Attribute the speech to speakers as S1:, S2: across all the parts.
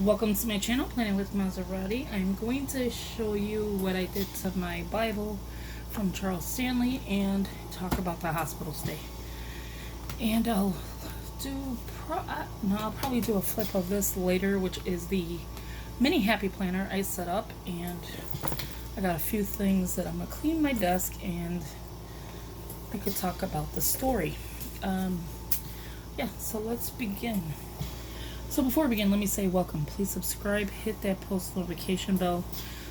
S1: Welcome to my channel, Planning with Monserrate. I'm going to show you what I did to my Bible from Charles Stanley and talk about the hospital stay. And I'll probably do a flip of this later, which is the mini happy planner I set up. And I got a few things that I'm gonna clean my desk, and I could talk about the story. So let's begin. So before we begin, let me say welcome. Please subscribe, hit that post notification bell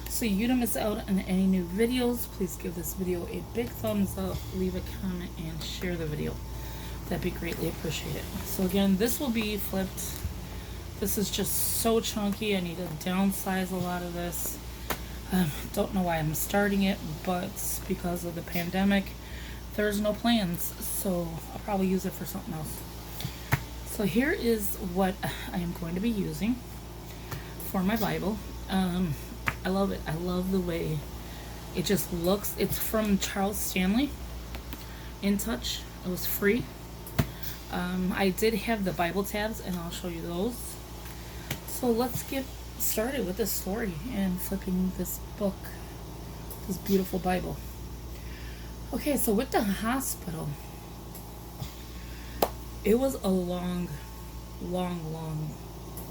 S1: so you don't miss out on any new videos. Please give this video a big thumbs up, leave a comment, and share the video. That'd be greatly appreciated. So again, this will be flipped. This is just so chunky. I need to downsize a lot of this. Don't know why I'm starting it, but because of the pandemic, there's no plans. So I'll probably use it for something else. So here is what I am going to be using for my Bible. I love it. I love the way it just looks. It's from Charles Stanley, In Touch. It was free. I did have the Bible tabs, and I'll show you those. So let's get started with this story and flipping this book, this beautiful Bible. Okay, so with the hospital, it was a long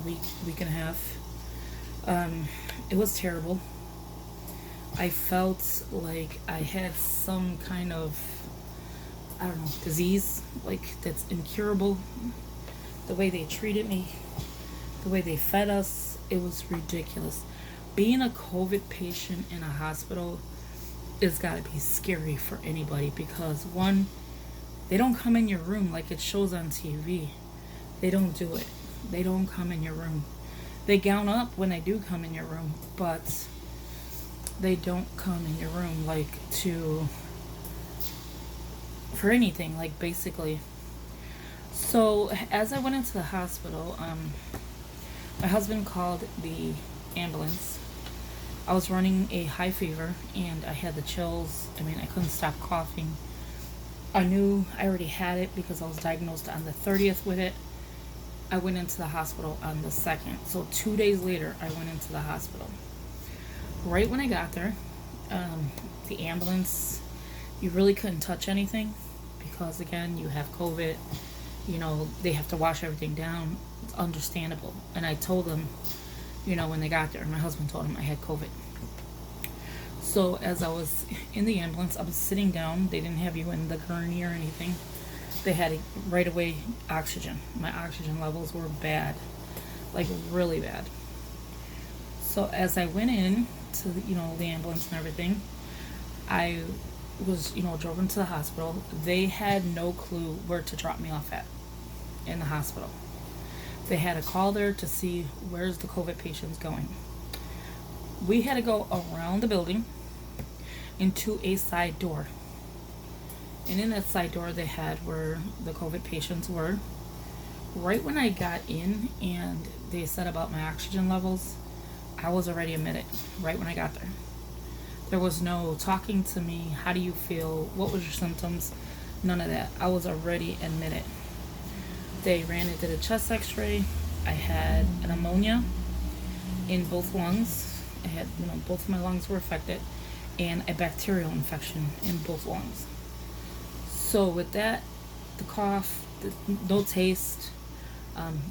S1: week and a half. It was terrible. I felt like I had some kind of, disease, like that's incurable. The way they treated me, the way they fed us, it was ridiculous. Being a COVID patient in a hospital is gotta be scary for anybody, because one, they don't come in your room like it shows on TV. They don't do it. They don't come in your room. They gown up when they do come in your room, but they don't come in your room for anything, like basically. So as I went into the hospital, my husband called the ambulance. I was running a high fever and I had the chills. I couldn't stop coughing. I knew I already had it because I was diagnosed on the 30th with it. I went into the hospital on the 2nd. So 2 days later, I went into the hospital. Right when I got there, the ambulance, you really couldn't touch anything because, again, you have COVID. They have to wash everything down. It's understandable. And I told them, when they got there, my husband told them I had COVID. So as I was in the ambulance, I was sitting down. They didn't have you in the gurney or anything. They had right away oxygen. My oxygen levels were bad, like really bad. So as I went in to the ambulance and everything, I was drove into the hospital. They had no clue where to drop me off at in the hospital. They had a call there to see where's the COVID patients going. We had to go around the building into a side door. And in that side door, they had where the COVID patients were. Right when I got in and they said about my oxygen levels, I was already admitted right when I got there. There was no talking to me. How do you feel? What was your symptoms? None of that. I was already admitted. They ran and did a chest x-ray. I had an pneumonia in both lungs. I had, both of my lungs were affected, and a bacterial infection in both lungs. So with that, the cough, no taste,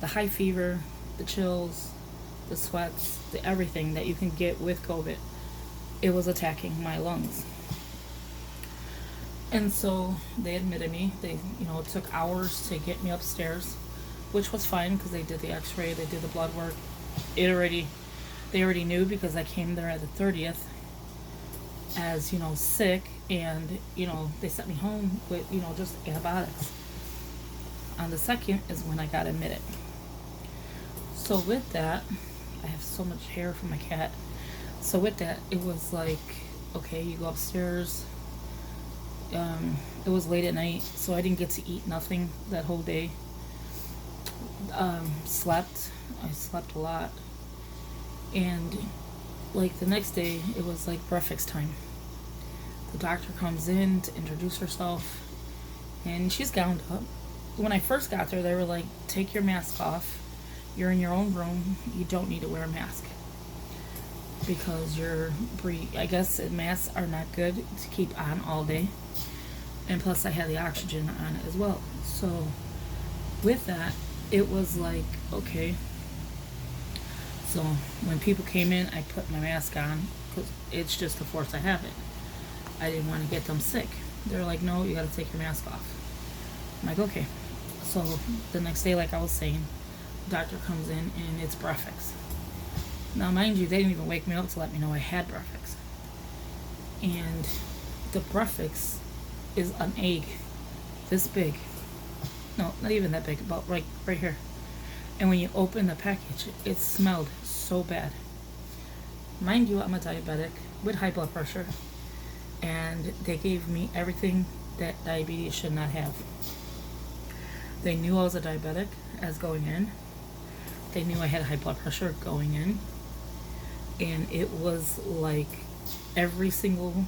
S1: the high fever, the chills, the sweats, the everything that you can get with COVID, it was attacking my lungs. And so they admitted me. It took hours to get me upstairs, which was fine because they did the x-ray, they did the blood work. They already knew because I came there at the 30th as, sick, and, they sent me home with, just antibiotics. On the 2nd is when I got admitted. So with that, I have so much hair from my cat. So with that, it was like, okay, you go upstairs. It was late at night, so I didn't get to eat nothing that whole day. I slept a lot. And like the next day, it was like breakfast time. The doctor comes in to introduce herself, and she's gowned up. When I first got there, they were like, take your mask off. You're in your own room. You don't need to wear a mask because I guess masks are not good to keep on all day. And plus, I had the oxygen on as well. So, with that, it was like, okay. So, when people came in, I put my mask on because it's just the force I have it. I didn't want to get them sick. They're like, no, you got to take your mask off. I'm like, okay. So, the next day, like I was saying, the doctor comes in and it's breakfast. Now, mind you, they didn't even wake me up to let me know I had breakfast. And the breakfast is an egg this big. No, not even that big, about right here. And when you open the package, it smelled so bad. Mind you, I'm a diabetic with high blood pressure, and they gave me everything that diabetes should not have. They knew I was a diabetic as going in. They knew I had high blood pressure going in. And it was like every single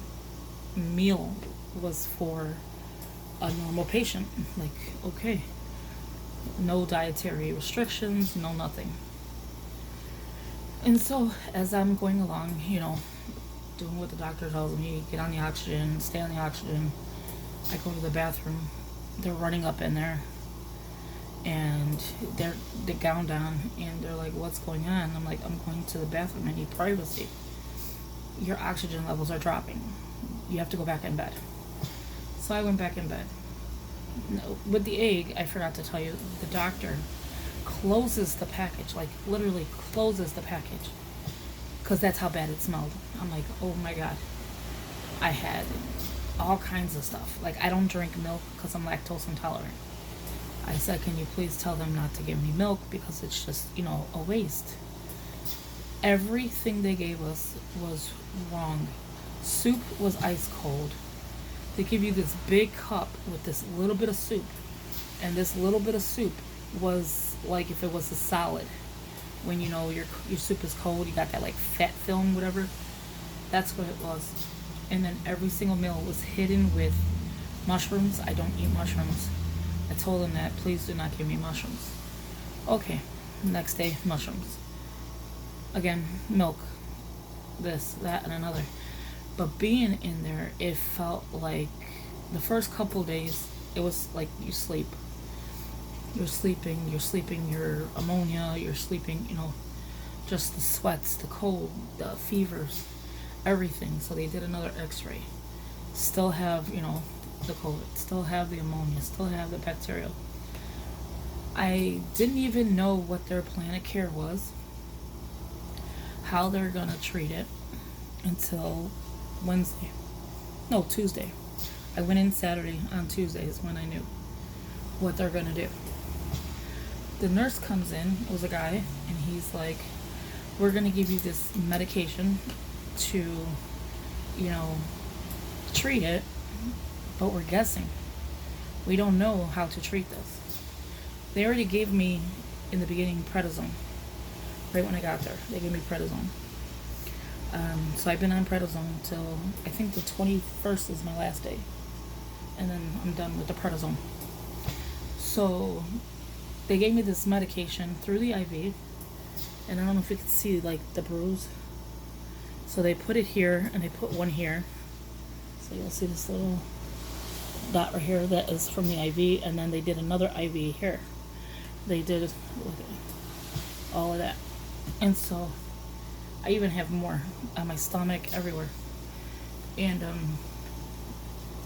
S1: meal was for a normal patient. Like, okay, no dietary restrictions, no nothing. And so as I'm going along, doing what the doctor tells me, get on the oxygen, stay on the oxygen, I go to the bathroom. They're running up in there and they're gown down and they're like, what's going on? I'm like, I'm going to the bathroom. I need privacy. Your oxygen levels are dropping. You have to go back in bed. So I went back in bed. No, with the egg, I forgot to tell you, the doctor closes the package, like literally closes the package, because that's how bad it smelled. I'm like, oh my God. I had all kinds of stuff. Like, I don't drink milk because I'm lactose intolerant. I said, can you please tell them not to give me milk because it's just, a waste. Everything they gave us was wrong. Soup was ice cold. They give you this big cup with this little bit of soup. And this little bit of soup was like if it was a salad. When your soup is cold, you got that like fat film, whatever. That's what it was. And then every single meal was hidden with mushrooms. I don't eat mushrooms. I told them that, please do not give me mushrooms. Okay, next day, mushrooms. Again, milk. This, that, and another. But being in there, it felt like the first couple days, it was like you sleep. You're sleeping your ammonia, you're sleeping, just the sweats, the cold, the fevers, everything. So they did another x-ray. Still have, the COVID, still have the ammonia, still have the bacterial. I didn't even know what their plan of care was, how they're going to treat it until Tuesday. I went in Saturday. On Tuesday is when I knew what they're going to do. The nurse comes in, it was a guy, and he's like, we're going to give you this medication to, treat it, but we're guessing. We don't know how to treat this. They already gave me, in the beginning, prednisone. Right when I got there, they gave me prednisone. So I've been on prednisone till, I think the 21st is my last day. And then I'm done with the prednisone. So they gave me this medication through the IV. And I don't know if you can see like the bruise. So they put it here and they put one here. So you'll see this little dot right here that is from the IV. And then they did another IV here. They did all of that. And so I even have more on my stomach, everywhere. And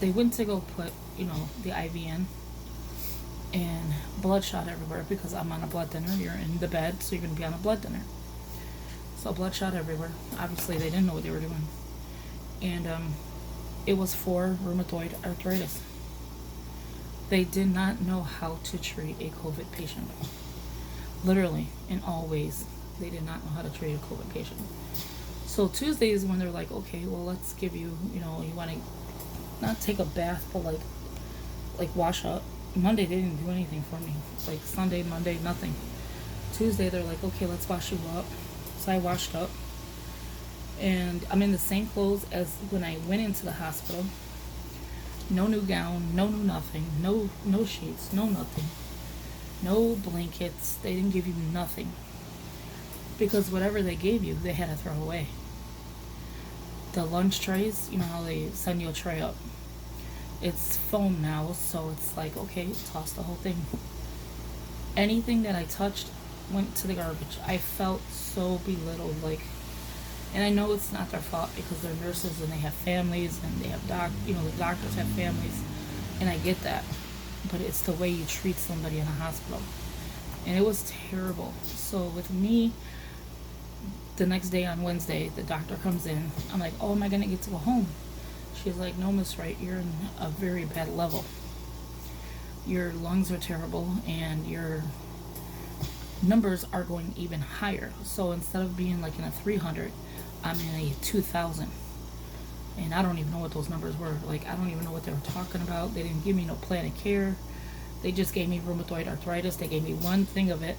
S1: they went to go put, the IV in, and bloodshot everywhere because I'm on a blood thinner. You're in the bed, so you're going to be on a blood thinner. So bloodshot everywhere. Obviously, they didn't know what they were doing. And it was for rheumatoid arthritis. They did not know how to treat a COVID patient. Literally, in all ways. They did not know how to treat a COVID patient. So Tuesday is when they're like, okay, well, let's give you, you want to not take a bath, but like wash up. Monday, they didn't do anything for me. Like Sunday, Monday, nothing. Tuesday, they're like, okay, let's wash you up. So I washed up. And I'm in the same clothes as when I went into the hospital. No new gown, no new nothing, no sheets, no nothing. No blankets. They didn't give you nothing. Because whatever they gave you, they had to throw away. The lunch trays, you know how they send you a tray up? It's foam now, so it's like, okay, toss the whole thing. Anything that I touched went to the garbage. I felt so belittled, like, and I know it's not their fault because they're nurses and they have families and they have the doctors have families, and I get that, but it's the way you treat somebody in a hospital, and it was terrible. So with me, the next day on Wednesday, the doctor comes in. I'm like, oh, am I gonna get to go home? She's like, no, Miss Wright, you're in a very bad level. Your lungs are terrible and your numbers are going even higher. So instead of being like in a 300, I'm in a 2,000. And I don't even know what those numbers were. Like, I don't even know what they were talking about. They didn't give me no plan of care. They just gave me rheumatoid arthritis. They gave me one thing of it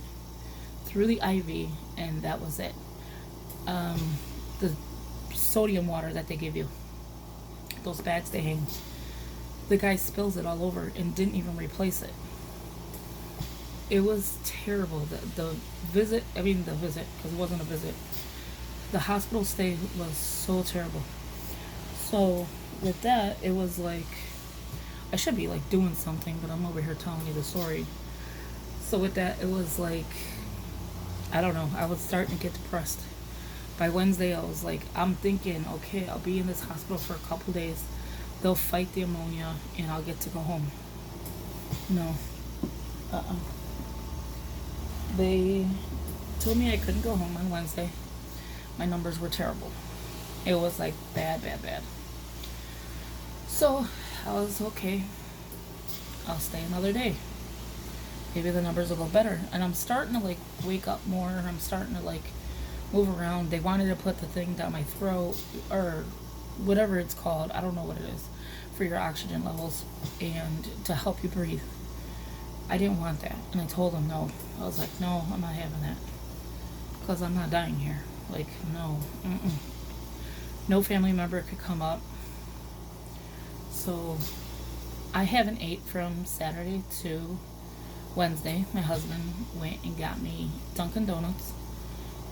S1: through the IV, and that was it. The sodium water that they give you, those bags they hang, the guy spills it all over and didn't even replace it. It was terrible. The visit, because it wasn't a visit, the hospital stay was so terrible. So with that, it was like, I should be like doing something, but I'm over here telling you the story. So with that, it was like, I don't know, I was starting to get depressed. By Wednesday, I was like, I'm thinking, okay, I'll be in this hospital for a couple days. They'll fight the ammonia, and I'll get to go home. No. They told me I couldn't go home on Wednesday. My numbers were terrible. It was like bad. So I was okay. I'll stay another day. Maybe the numbers will go better. And I'm starting to like wake up more. I'm starting to like move around. They wanted to put the thing down my throat or whatever it's called. I don't know what it is, for your oxygen levels and to help you breathe. I didn't want that. And I told them no. I was like, no, I'm not having that. Because I'm not dying here. Like, no. No family member could come up. So I haven't ate from Saturday to Wednesday. My husband went and got me Dunkin' Donuts,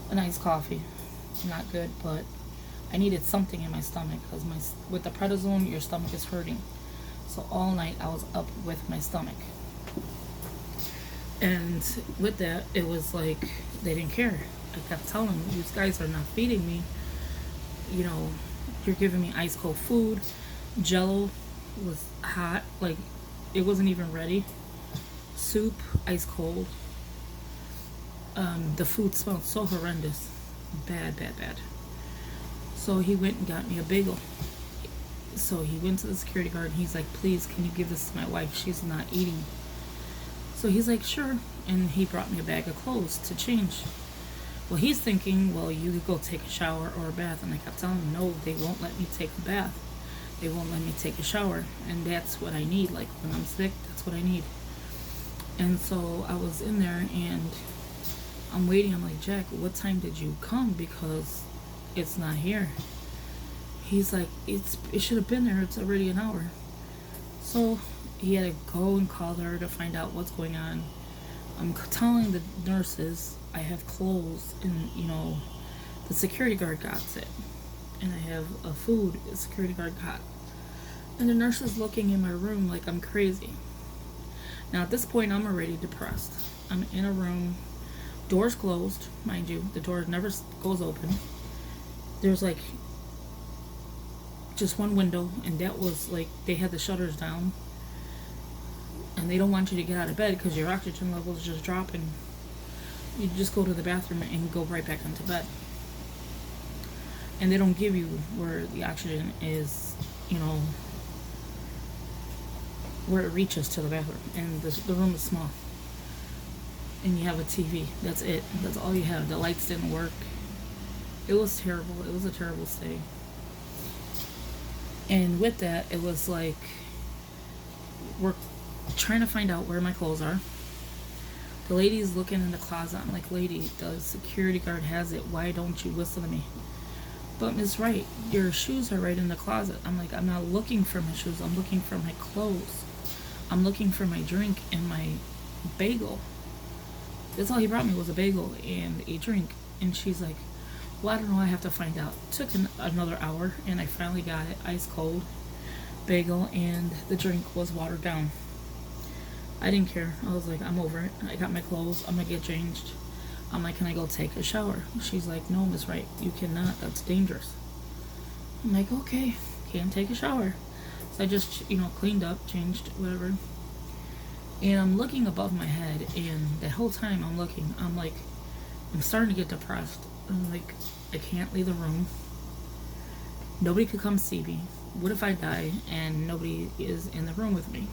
S1: a nice coffee. Not good, but I needed something in my stomach because with the prednisone, your stomach is hurting. So all night I was up with my stomach. And with that, it was like they didn't care. I kept telling them, you guys are not feeding me. You know, you're giving me ice cold food. Jello was hot, like it wasn't even ready. Soup, ice cold. The food smelled so horrendous. Bad. So he went and got me a bagel. So he went to the security guard and he's like, please, can you give this to my wife? She's not eating. So he's like, sure. And he brought me a bag of clothes to change. Well, he's thinking, well, you could go take a shower or a bath. And I kept telling him, no, they won't let me take a bath. They won't let me take a shower. And that's what I need. Like, when I'm sick, that's what I need. And so I was in there and I'm waiting. I'm like, Jack, what time did you come? Because it's not here. He's like, it should have been there. It's already an hour. So he had to go and call her to find out what's going on. I'm telling the nurses I have clothes and, the security guard got it. And I have a food the security guard got. And the nurse is looking in my room like I'm crazy. Now at this point, I'm already depressed. I'm in a room, doors closed, mind you. The door never goes open. There's like just one window, and that was like they had the shutters down. And they don't want you to get out of bed because your oxygen level is just dropping. You just go to the bathroom and go right back into bed. And they don't give you where the oxygen is, where it reaches to the bathroom. And the room is small. And you have a TV. That's it. That's all you have. The lights didn't work. It was terrible. It was a terrible stay. And with that, it was like, we're trying to find out where my clothes are. The lady's looking in the closet. I'm like, lady, the security guard has it. Why don't you listen to me? But Miss Wright, your shoes are right in the closet. I'm like, I'm not looking for my shoes. I'm looking for my clothes. I'm looking for my drink and my bagel. That's all he brought me was a bagel and a drink. And she's like, well, I don't know, I have to find out. Took another hour, and I finally got it, ice cold bagel, and the drink was watered down. I didn't care. I was like, I'm over it. I got my clothes. I'm gonna get changed. I'm like, can I go take a shower? She's like, no, Miss Wright, you cannot. That's dangerous. I'm like, okay, can't take a shower. So I just, cleaned up, changed, whatever. And I'm looking above my head, and the whole time I'm looking, I'm like, I'm starting to get depressed. I'm like, I can't leave the room. Nobody could come see me. What if I die and nobody is in the room with me?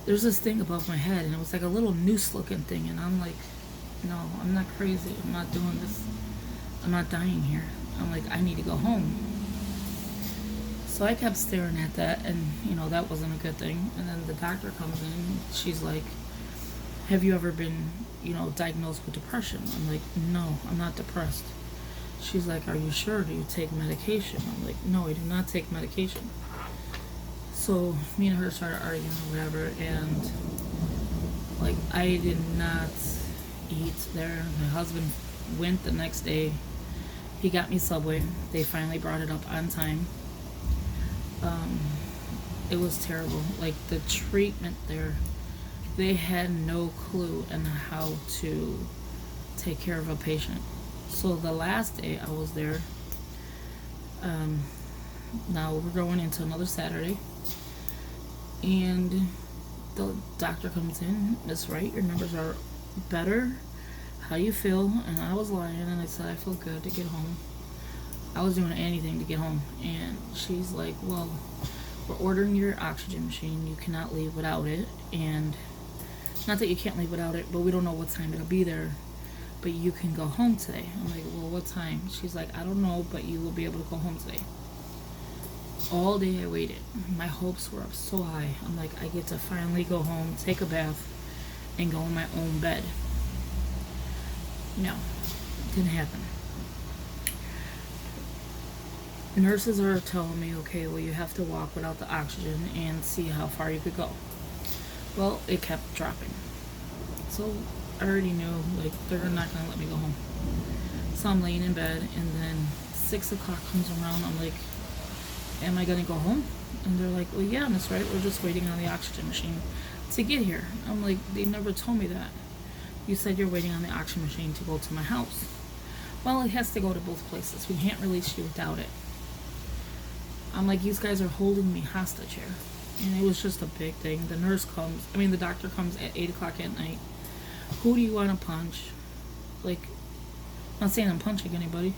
S1: There's this thing above my head, and it was like a little noose looking thing, and I'm like, no, I'm not crazy. I'm not doing this. I'm not dying here. I'm like, I need to go home. So I kept staring at that, and that wasn't a good thing. And then the doctor comes in. She's like, have you ever been diagnosed with depression? I'm like, no, I'm not depressed. She's like, are you sure? Do you take medication? I'm like, no, I do not take medication. So me and her started arguing or whatever, and like, I did not eat there. My husband went the next day. He got me Subway. They finally brought it up on time. It was terrible. Like, the treatment there, they had no clue on how to take care of a patient. So the last day I was there, now we're going into another Saturday, and the doctor comes in, Miss Wright, your numbers are better. How do you feel? And I was lying, and I said I feel good to get home. I was doing anything to get home. And she's like, well, we're ordering your oxygen machine. You cannot leave without it. And not that you can't leave without it, but we don't know what time it'll be there. But you can go home today. I'm like, well, what time? She's like, I don't know, but you will be able to go home today. All day I waited. My hopes were up so high. I'm like, I get to finally go home, take a bath, and go in my own bed. No, it didn't happen. Nurses are telling me, okay, well, you have to walk without the oxygen and see how far you could go. Well, it kept dropping. So I already knew, like, they're not going to let me go home. So I'm laying in bed, and then 6 o'clock comes around. I'm like, am I going to go home? And they're like, well, yeah, Miss Wright, we're just waiting on the oxygen machine to get here. I'm like, they never told me that. You said you're waiting on the oxygen machine to go to my house. Well, it has to go to both places. We can't release you without it. I'm like, these guys are holding me hostage here. And it was just a big thing. The doctor comes at 8 o'clock at night. Who do you want to punch? Like, I'm not saying I'm punching anybody.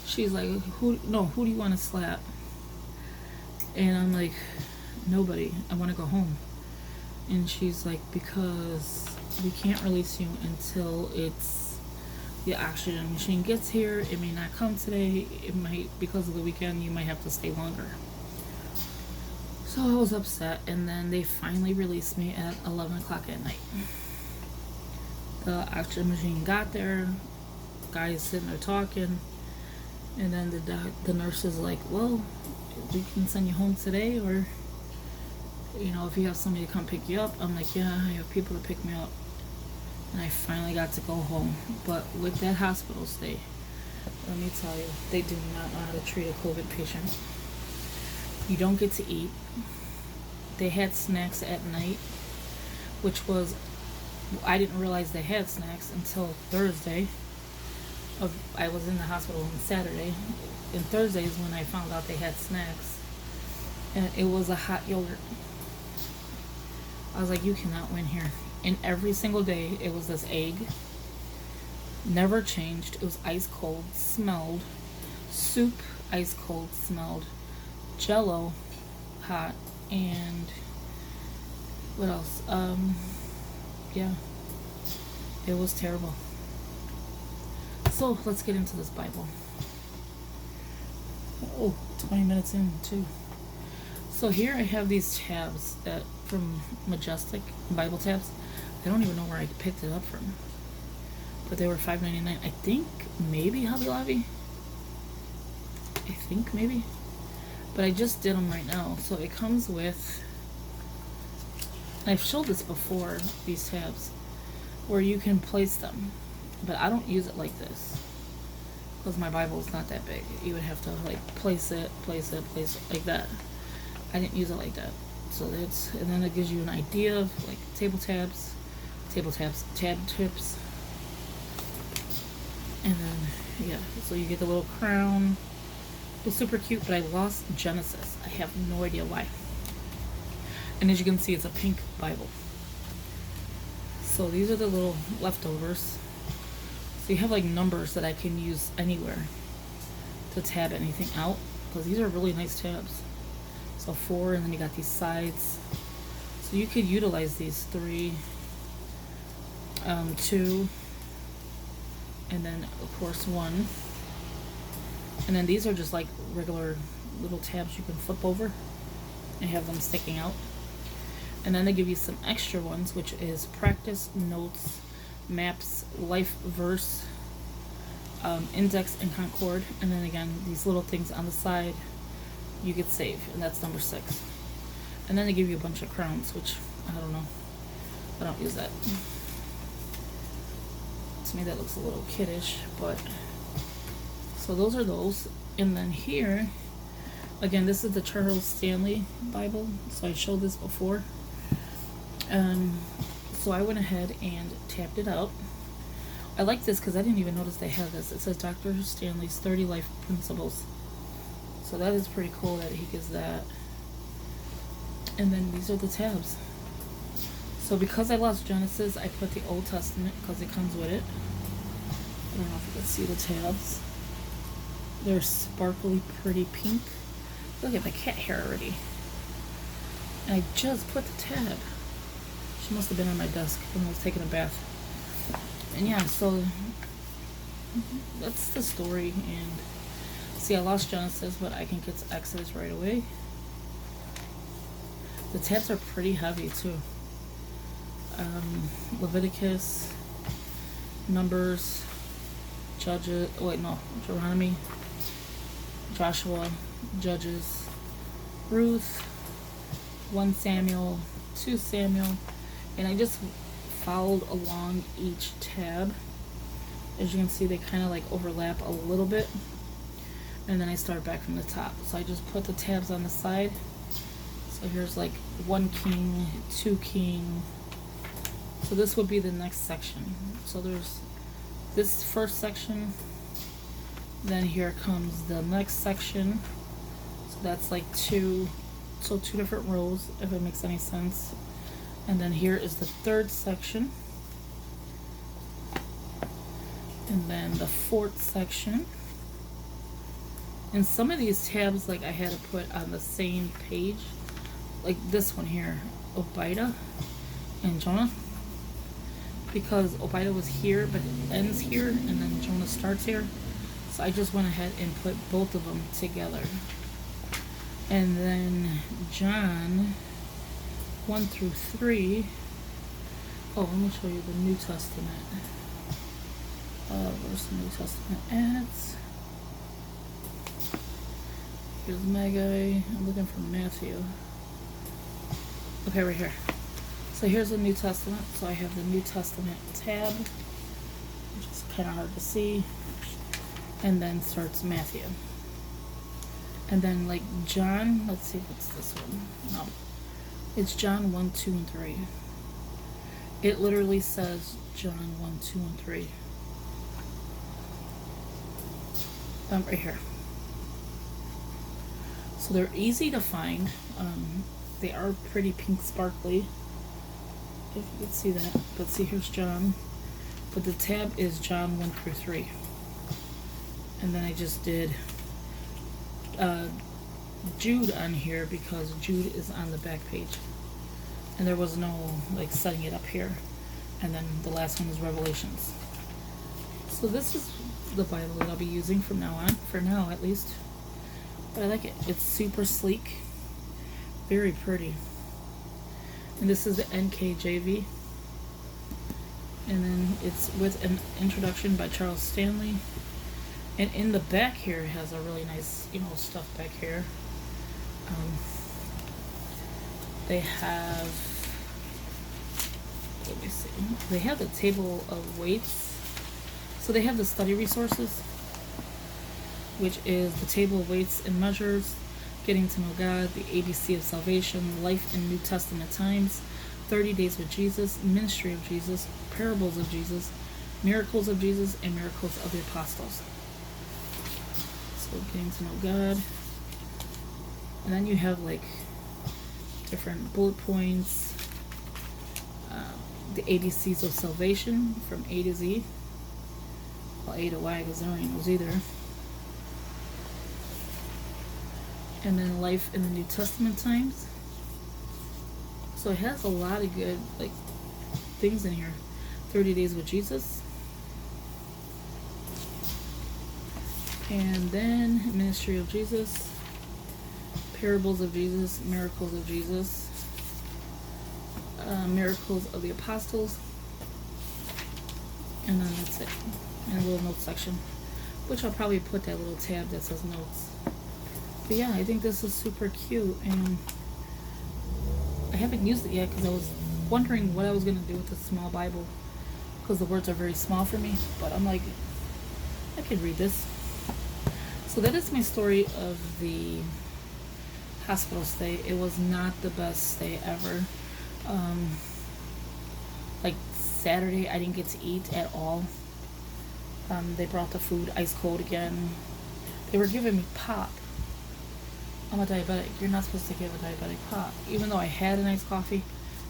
S1: She's like, who do you want to slap? And I'm like, nobody. I want to go home. And she's like, because we can't release you until the oxygen machine gets here. It may not come today. It might, because of the weekend, you might have to stay longer. So I was upset, and then they finally released me at 11 o'clock at night. The oxygen machine got there. Guy's sitting there talking, and then the nurse is like, well, we can send you home today, or if you have somebody to come pick you up. I'm like, yeah, I have people to pick me up. And I finally got to go home. But with that hospital stay, let me tell you, they do not know how to treat a COVID patient. You don't get to eat. They had snacks at night, which was, I didn't realize they had snacks until Thursday. I was in the hospital on Saturday, and Thursday is when I found out they had snacks, and it was a hot yogurt. I was like, you cannot win here. And every single day it was this egg, never changed. It was ice cold, smelled. Soup, ice cold, smelled. Jello, hot. And what else? Yeah, it was terrible. So let's get into this Bible. Oh, 20 minutes in too. So here I have these tabs that from Majestic, Bible tabs. I don't even know where I picked it up from, but they were $5.99. I think maybe Hobby Lobby. I think maybe, but I just did them right now. So it comes with, I've showed this before, these tabs. where you can place them. But I don't use it like this because my Bible is not that big. You would have to like place it like that. I didn't use it like that. So that's, and then it gives you an idea of like tab tips, and then yeah, so you get the little crown. It's super cute, but I lost Genesis. I have no idea why. And as you can see, it's a pink Bible. So these are the little leftovers. So you have like numbers that I can use anywhere to tab anything out, because these are really nice tabs. So 4, and then you got these sides. So you could utilize these 3, 2, and then of course 1. And then these are just like regular little tabs you can flip over and have them sticking out. And then they give you some extra ones, which is practice, notes, maps, life verse, index, and concord. And then again, these little things on the side you could save, and that's number 6. And then they give you a bunch of crowns, which I don't know, I don't use that. To me that looks a little kiddish, but so those are those. And then here again, this is the Charles Stanley Bible, so I showed this before. So I went ahead and tapped it out. I like this because I didn't even notice they had this. It says Dr. Stanley's 30 Life Principles. So that is pretty cool that he gives that. And then these are the tabs. So because I lost Genesis, I put the Old Testament because it comes with it. I don't know if you can see the tabs. They're sparkly, pretty pink. Look at the cat hair already. And I just put the tab. She must have been on my desk when I was taking a bath. And yeah, so that's the story. And see, I lost Genesis, but I can get to Exodus right away. The tabs are pretty heavy too. Leviticus, Numbers, Judges, Deuteronomy, Joshua, Judges, Ruth, 1 Samuel, 2 Samuel, and I just followed along each tab. As you can see, they kind of like overlap a little bit, and then I start back from the top. So I just put the tabs on the side. So here's like 1 king, 2 king. So this would be the next section. So there's this first section, then here comes the next section. So that's like 2 different rows, if it makes any sense. And then here is the third section, and then the fourth section. And some of these tabs, like I had to put on the same page, like this one here, Obida and Jonah, because Obida was here but it ends here, and then Jonah starts here. So I just went ahead and put both of them together. And then John 1 through 3. Oh, let me show you the New Testament. Where's the New Testament at? Here's Magi. I'm looking for Matthew. Okay, right here. So here's the New Testament. So I have the New Testament tab, which is kind of hard to see. And then starts Matthew. And then like John, let's see what's this one. No. It's John 1, 2, and 3. It literally says John 1, 2, and 3. Right here. So they're easy to find. They are pretty pink sparkly, if you can see that. But see, here's John. But the tab is John 1 through 3. And then I just did Jude on here because Jude is on the back page, and there was no like setting it up here. And then the last one is Revelations. So this is the Bible that I'll be using from now on, for now at least. But I like it. It's super sleek, very pretty. And this is the NKJV, and then it's with an introduction by Charles Stanley. And in the back here, it has a really nice, stuff back here. They have let me see. They have the table of weights. So they have the study resources, which is the table of weights and measures, getting to know God, the ABC of salvation, life in New Testament times, 30 days with Jesus, ministry of Jesus, parables of Jesus, miracles of Jesus, and miracles of the apostles. So getting to know God. And then you have like different bullet points, the ABCs of salvation from A to Z. Well, A to Y because there ain't those either. And then life in the New Testament times. So it has a lot of good like things in here. 30 days with Jesus. And then ministry of Jesus, parables of Jesus, miracles of Jesus, miracles of the apostles, and then that's it. And a little notes section, which I'll probably put that little tab that says notes. But yeah, I think this is super cute, and I haven't used it yet because I was wondering what I was going to do with this small Bible, because the words are very small for me, but I'm like, I could read this. So that is my story of the hospital stay. It was not the best stay ever. Like Saturday, I didn't get to eat at all. They brought the food ice cold again. They were giving me pop. I'm a diabetic. You're not supposed to give a diabetic pop. Even though I had an iced coffee,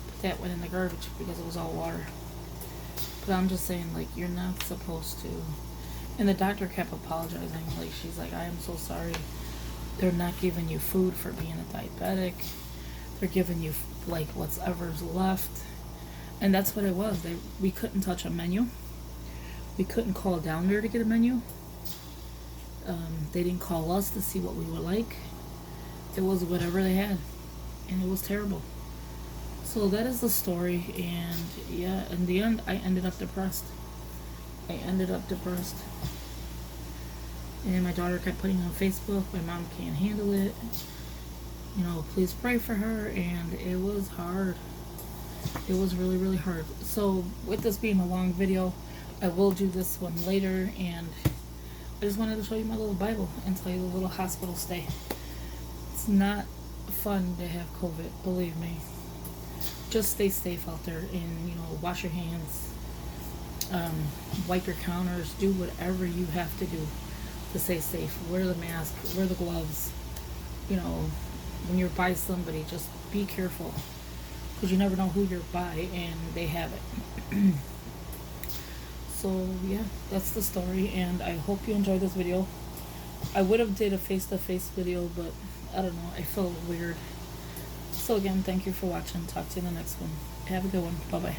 S1: but that went in the garbage because it was all water. But I'm just saying, like, you're not supposed to. And the doctor kept apologizing. Like, she's like, I am so sorry. They're not giving you food for being a diabetic. They're giving you, like, whatever's left. And that's what it was. We couldn't touch a menu. We couldn't call down there to get a menu. They didn't call us to see what we were like. It was whatever they had. And it was terrible. So that is the story. And yeah, in the end, I ended up depressed. And my daughter kept putting on Facebook, my mom can't handle it. You know, please pray for her. And it was hard. It was really, really hard. So with this being a long video, I will do this one later. And I just wanted to show you my little Bible and tell you the little hospital stay. It's not fun to have COVID, believe me. Just stay safe out there and, you know, wash your hands, wipe your counters, do whatever you have to do to stay safe. Wear the mask, wear the gloves. You know, when you're by somebody, just be careful, because you never know who you're by and they have it. So yeah, that's the story, and I hope you enjoyed this video. I would have did a face-to-face video, but I don't know, I felt weird. So again, thank you for watching. Talk to you in the next one. Have a good one. Bye-bye.